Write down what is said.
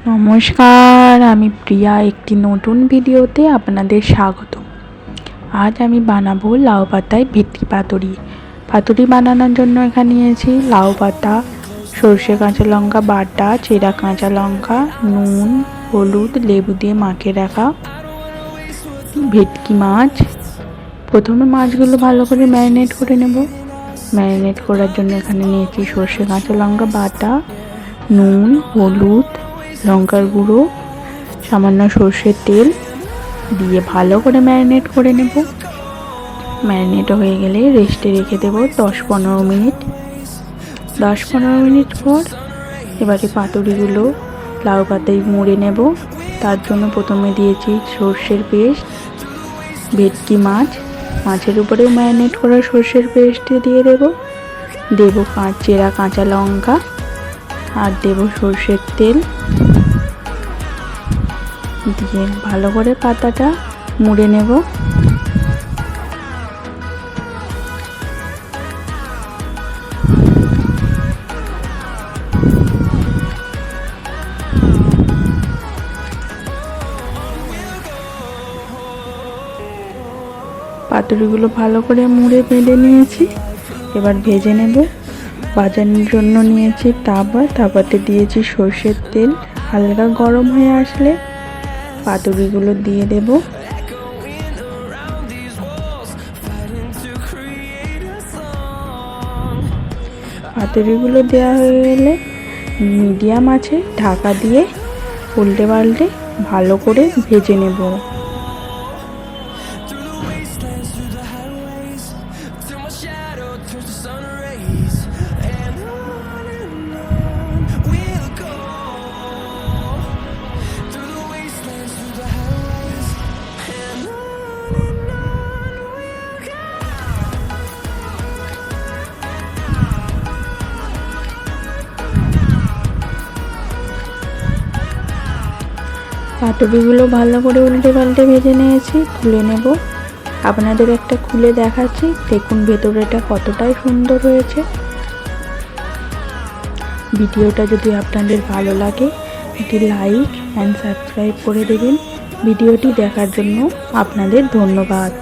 নমস্কার, আমি প্রিয়া একটি নতুন ভিডিওতে আপনাদের স্বাগত। আজ আমি বানাবো লাউ পাতায় ভেটকি পাতুরি। পাতুরি বানানোর জন্য এখানে নিয়েছি লাউ পাতা, সর্ষে কাঁচা লঙ্কা বাটা, চেরা কাঁচা লঙ্কা, নুন, হলুদ, লেবু দিয়ে মাখিয়ে রাখা ভেটকি মাছ। প্রথমে মাছগুলো ভালো করে ম্যারিনেট করে নেব। ম্যারিনেট করার জন্য এখানে নিয়েছি সর্ষে কাঁচা লঙ্কা বাটা, নুন, হলুদ, লঙ্কার গুঁড়ো, সামান্য সর্ষের তেল দিয়ে ভালো করে ম্যারিনেট করে নেব। ম্যারিনেট হয়ে গেলে রেস্টে রেখে দেব 10-15 মিনিট। 10-15 মিনিট পর এবারে পাতুরিগুলো লাউ পাতায় মুড়ে নেব। তার জন্য প্রথমে দিয়েছি সর্ষের পেস্ট, ভেটকি মাছের উপরেও ম্যারিনেট করা সর্ষের পেস্ট দিয়ে দেব চেরা কাঁচা লঙ্কা আর দেব সর্ষের তেল দিয়ে ভালো করে পাতাটা মুড়ে নেব। পাতুরিগুলো ভালো করে মুড়ে বেঁধে নিয়েছি, এবার ভেজে নেব। ভাজানোর জন্য নিয়েছি তাওয়াতে দিয়েছি সর্ষের তেল। হালকা গরম হয়ে আসলে পাতুরিগুলো দিয়ে দেব। পাতুরিগুলো দেওয়া হয়ে গেলে মিডিয়াম আছে ঢাকা দিয়ে উল্টে পাল্টে ভালো করে ভেজে নেব। পাতুরিগুলো ভালো করে উল্টে পাল্টে ভেজে নিয়েছি, তুলে নেব। আপনাদের একটা খুলে দেখাচ্ছি, দেখুন ভেতরেটা কতটাই সুন্দর হয়েছে। ভিডিওটা যদি আপনাদের ভালো লাগে একটি লাইক অ্যান্ড সাবস্ক্রাইব করে দেবেন। ভিডিওটি দেখার জন্য আপনাদের ধন্যবাদ।